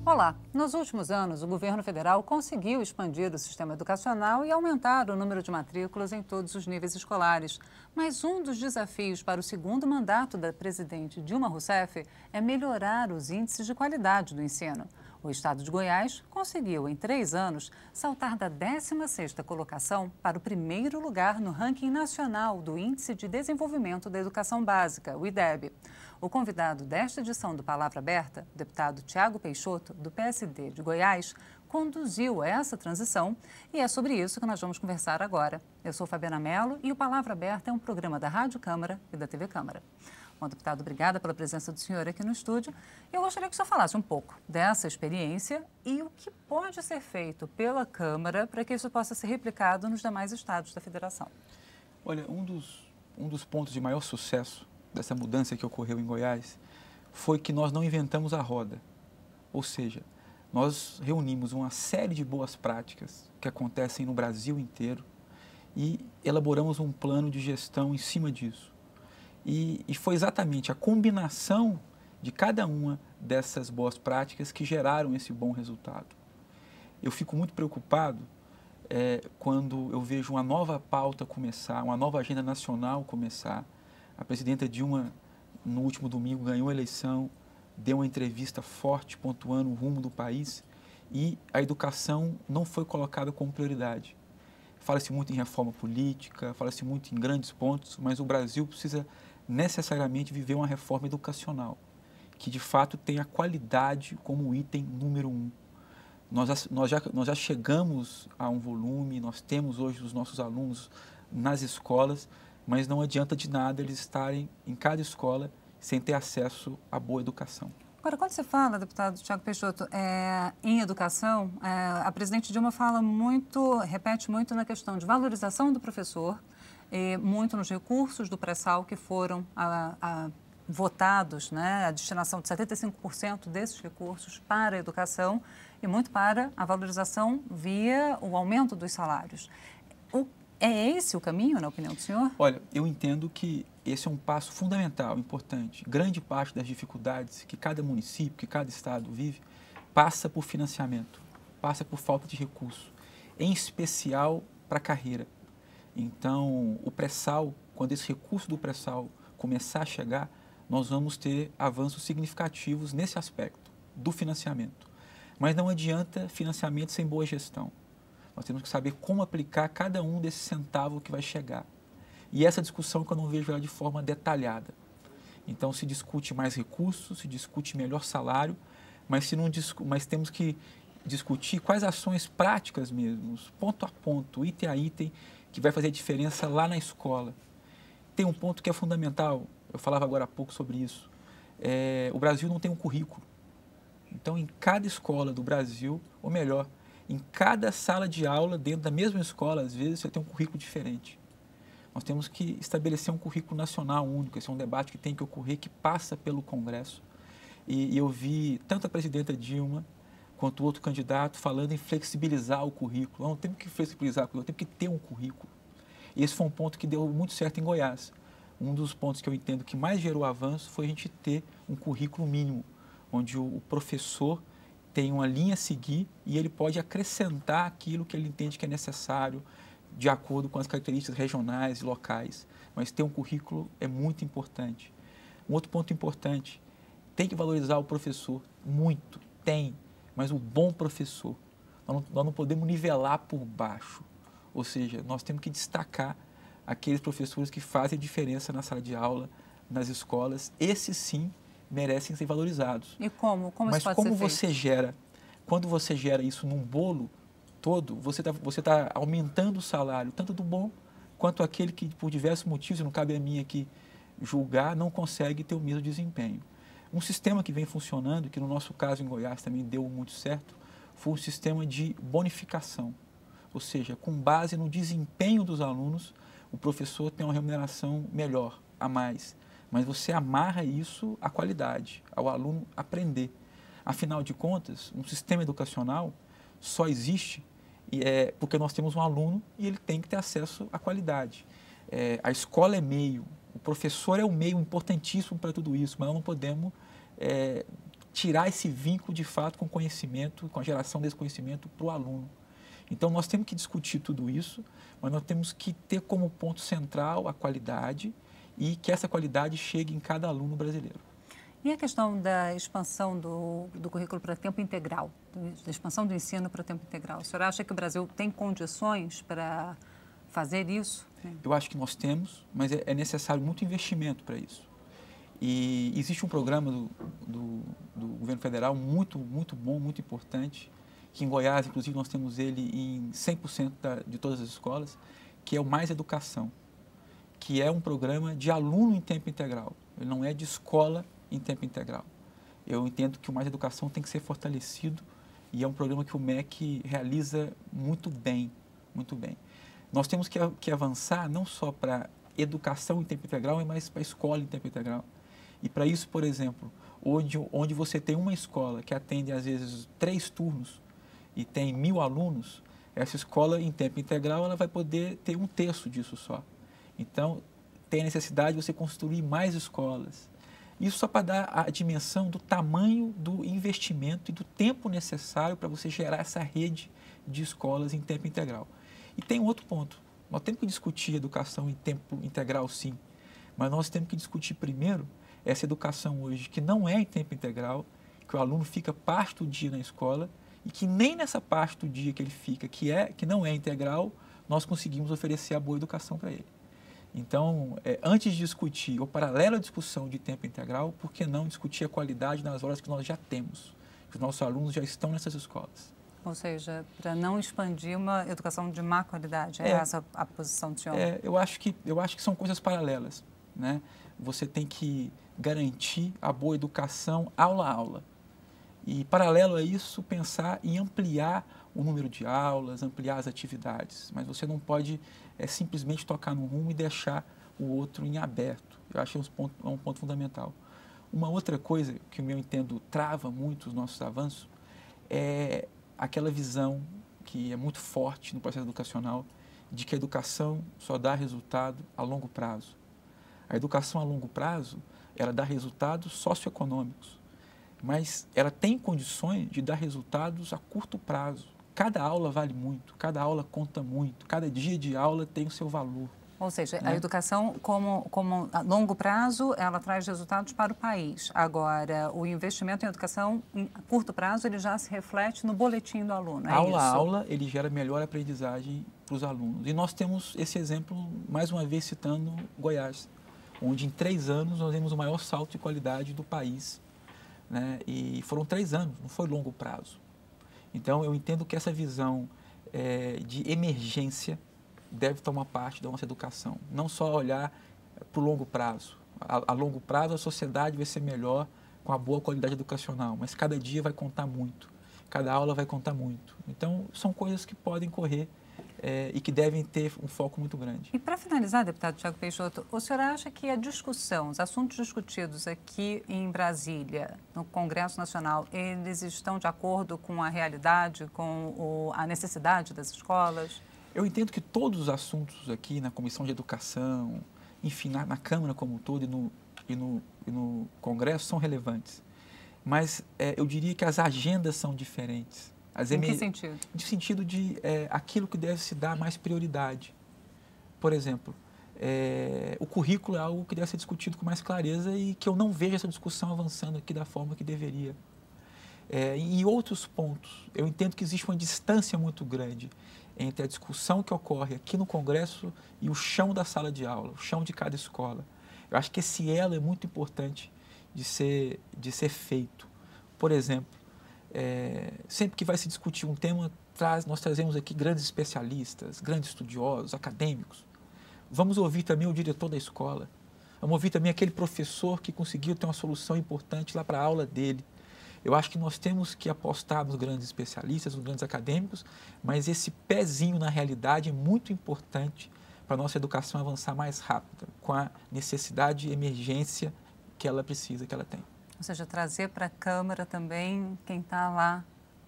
Olá! Nos últimos anos, o governo federal conseguiu expandir o sistema educacional e aumentar o número de matrículas em todos os níveis escolares. Mas um dos desafios para o segundo mandato da presidente Dilma Rousseff é melhorar os índices de qualidade do ensino. O estado de Goiás conseguiu, em 3 anos, saltar da 16ª colocação para o primeiro lugar no ranking nacional do Índice de Desenvolvimento da Educação Básica, o IDEB. O convidado desta edição do Palavra Aberta, o deputado Tiago Peixoto, do PSD de Goiás, conduziu essa transição e é sobre isso que nós vamos conversar agora. Eu sou Fabiana Mello e o Palavra Aberta é um programa da Rádio Câmara e da TV Câmara. Bom, deputado, obrigada pela presença do senhor aqui no estúdio. Eu gostaria que o senhor falasse um pouco dessa experiência e o que pode ser feito pela Câmara para que isso possa ser replicado nos demais estados da federação. Olha, um dos pontos de maior sucesso dessa mudança que ocorreu em Goiás foi que nós não inventamos a roda. Ou seja, nós reunimos uma série de boas práticas que acontecem no Brasil inteiro e elaboramos um plano de gestão em cima disso. E foi exatamente a combinação de cada uma dessas boas práticas que geraram esse bom resultado. Eu fico muito preocupado quando eu vejo uma nova pauta começar, uma nova agenda nacional começar. A presidenta Dilma, no último domingo, ganhou a eleição, deu uma entrevista forte, pontuando o rumo do país e a educação não foi colocada como prioridade. Fala-se muito em reforma política, fala-se muito em grandes pontos, mas o Brasil precisa necessariamente viver uma reforma educacional, que de fato tenha a qualidade como item número 1. Nós já chegamos a um volume, nós temos hoje os nossos alunos nas escolas, mas não adianta de nada eles estarem em cada escola sem ter acesso à boa educação. Agora, quando você fala, deputado Tiago Peixoto, em educação, a presidente Dilma fala muito, repete muito na questão de valorização do professor, muito nos recursos do pré-sal que foram votados, né, a destinação de 75% desses recursos para a educação e muito para a valorização via o aumento dos salários. É esse o caminho, na opinião do senhor? Olha, eu entendo que esse é um passo fundamental, importante. Grande parte das dificuldades que cada município, que cada estado vive, passa por financiamento, passa por falta de recurso, em especial para a carreira. Então, o pré-sal, quando esse recurso do pré-sal começar a chegar, nós vamos ter avanços significativos nesse aspecto do financiamento. Mas não adianta financiamento sem boa gestão. Nós temos que saber como aplicar cada um desses centavos que vai chegar. E essa discussão que eu não vejo ela de forma detalhada. Então, se discute mais recursos, se discute melhor salário, mas temos que discutir quais ações práticas mesmo, ponto a ponto, item a item, que vai fazer diferença lá na escola. Tem um ponto que é fundamental, eu falava agora há pouco sobre isso. O Brasil não tem um currículo. Então, em cada escola do Brasil, ou melhor, em cada sala de aula, dentro da mesma escola, às vezes, você tem um currículo diferente. Nós temos que estabelecer um currículo nacional único. Esse é um debate que tem que ocorrer, que passa pelo Congresso. E eu vi tanto a presidenta Dilma quanto o outro candidato falando em flexibilizar o currículo. Nós não temos que flexibilizar o currículo, temos que ter um currículo. E esse foi um ponto que deu muito certo em Goiás. Um dos pontos que eu entendo que mais gerou avanço foi a gente ter um currículo mínimo, onde o professor tem uma linha a seguir e ele pode acrescentar aquilo que ele entende que é necessário de acordo com as características regionais e locais. Mas ter um currículo é muito importante. Um outro ponto importante, tem que valorizar o professor, muito, tem, mas o bom professor. Nós não podemos nivelar por baixo, ou seja, nós temos que destacar aqueles professores que fazem diferença na sala de aula, nas escolas, esses sim merecem ser valorizados. E como? Como Mas isso pode como ser você feito? gera, quando você gera isso num bolo todo, você tá aumentando o salário, tanto do bom quanto aquele que, por diversos motivos, não cabe a mim aqui julgar, não consegue ter o mesmo desempenho. Um sistema que vem funcionando, que no nosso caso em Goiás também deu muito certo, foi um sistema de bonificação. Ou seja, com base no desempenho dos alunos, o professor tem uma remuneração melhor, a mais. Mas você amarra isso à qualidade, ao aluno aprender. Afinal de contas, um sistema educacional só existe porque nós temos um aluno e ele tem que ter acesso à qualidade. A escola é meio, o professor é um meio importantíssimo para tudo isso, mas nós não podemos tirar esse vínculo de fato com o conhecimento, com a geração desse conhecimento para o aluno. Então, nós temos que discutir tudo isso, mas nós temos que ter como ponto central a qualidade e que essa qualidade chegue em cada aluno brasileiro. E a questão da expansão do currículo para tempo integral, da expansão do ensino para tempo integral? O senhor acha que o Brasil tem condições para fazer isso? Eu acho que nós temos, mas é necessário muito investimento para isso. E existe um programa do governo federal muito bom, muito importante, que em Goiás, inclusive, nós temos ele em 100% de todas as escolas, que é o Mais Educação, que é um programa de aluno em tempo integral. Ele não é de escola em tempo integral. Eu entendo que o Mais Educação tem que ser fortalecido e é um programa que o MEC realiza muito bem, muito bem. Nós temos que avançar não só para educação em tempo integral, mas para a escola em tempo integral. E para isso, por exemplo, onde você tem uma escola que atende às vezes 3 turnos e tem 1.000 alunos, essa escola em tempo integral ela vai poder ter 1/3 disso só. Então, tem a necessidade de você construir mais escolas. Isso só para dar a dimensão do tamanho do investimento e do tempo necessário para você gerar essa rede de escolas em tempo integral. E tem um outro ponto. Nós temos que discutir educação em tempo integral, sim, mas nós temos que discutir primeiro essa educação hoje que não é em tempo integral, que o aluno fica parte do dia na escola e que nem nessa parte do dia que ele fica, que não é integral, nós conseguimos oferecer a boa educação para ele. Então, antes de discutir ou paralela à discussão de tempo integral, por que não discutir a qualidade nas horas que nós já temos, que os nossos alunos já estão nessas escolas? Ou seja, para não expandir uma educação de má qualidade, é essa a posição do senhor? Eu acho que são coisas paralelas, né? Você tem que garantir a boa educação aula a aula. E, paralelo a isso, pensar em ampliar o número de aulas, ampliar as atividades. Mas você não pode simplesmente tocar num rumo e deixar o outro em aberto. Eu acho que é um ponto fundamental. Uma outra coisa que, eu entendo, trava muito os nossos avanços é aquela visão que é muito forte no processo educacional de que a educação só dá resultado a longo prazo. A educação a longo prazo, ela dá resultados socioeconômicos, mas ela tem condições de dar resultados a curto prazo. Cada aula vale muito, cada aula conta muito, cada dia de aula tem o seu valor. Ou seja, a educação, como a longo prazo, ela traz resultados para o país. Agora, o investimento em educação, a curto prazo, ele já se reflete no boletim do aluno, aula a aula, ele gera melhor aprendizagem para os alunos. E nós temos esse exemplo, mais uma vez citando Goiás, onde em 3 anos nós temos o maior salto de qualidade do país, né? E foram 3 anos, não foi longo prazo. Então, eu entendo que essa visão de emergência deve tomar parte da nossa educação. Não só olhar para o longo prazo. A longo prazo, a sociedade vai ser melhor com a boa qualidade educacional, mas cada dia vai contar muito, cada aula vai contar muito. Então, são coisas que podem correr e que devem ter um foco muito grande. E para finalizar, deputado Tiago Peixoto, o senhor acha que a discussão, os assuntos discutidos aqui em Brasília, no Congresso Nacional, eles estão de acordo com a realidade, com a necessidade das escolas? Eu entendo que todos os assuntos aqui na Comissão de Educação, enfim, na Câmara como um todo e no Congresso são relevantes. Mas eu diria que as agendas são diferentes. Em que sentido? No sentido de aquilo que deve se dar mais prioridade. Por exemplo, o currículo é algo que deve ser discutido com mais clareza e que eu não vejo essa discussão avançando aqui da forma que deveria. Em outros pontos, eu entendo que existe uma distância muito grande entre a discussão que ocorre aqui no Congresso e o chão da sala de aula, o chão de cada escola. Eu acho que esse elo é muito importante de ser feito. Por exemplo, sempre que vai se discutir um tema, nós trazemos aqui grandes especialistas, grandes estudiosos, acadêmicos. Vamos ouvir também o diretor da escola. Vamos ouvir também aquele professor que conseguiu ter uma solução importante lá para a aula dele. Eu acho que nós temos que apostar nos grandes especialistas, nos grandes acadêmicos, mas esse pezinho na realidade é muito importante para a nossa educação avançar mais rápida, com a necessidade de emergência que ela precisa, que ela tem. Ou seja, trazer para a Câmara também quem está lá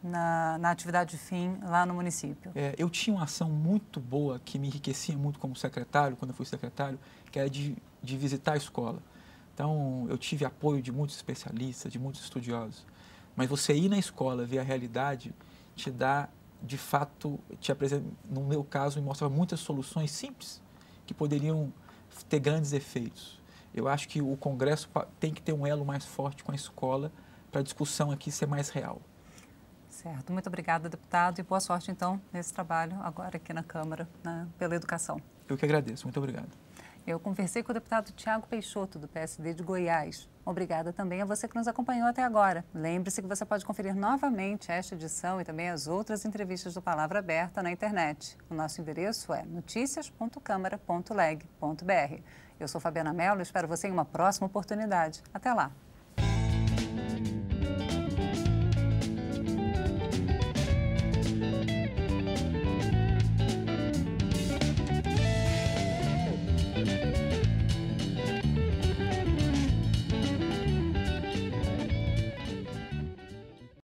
na atividade fim, lá no município. Eu tinha uma ação muito boa que me enriquecia muito como secretário, quando eu fui secretário, que era de visitar a escola. Então, eu tive apoio de muitos especialistas, de muitos estudiosos. Mas você ir na escola, ver a realidade, te dá, de fato, te apresenta, no meu caso, me mostrava muitas soluções simples que poderiam ter grandes efeitos. Eu acho que o Congresso tem que ter um elo mais forte com a escola para a discussão aqui ser mais real. Certo. Muito obrigada, deputado, e boa sorte, então, nesse trabalho agora aqui na Câmara, pela educação. Eu que agradeço. Muito obrigado. Eu conversei com o deputado Tiago Peixoto, do PSD de Goiás. Obrigada também a você que nos acompanhou até agora. Lembre-se que você pode conferir novamente esta edição e também as outras entrevistas do Palavra Aberta na internet. O nosso endereço é noticias.câmara.leg.br. Eu sou Fabiana Mello e espero você em uma próxima oportunidade. Até lá!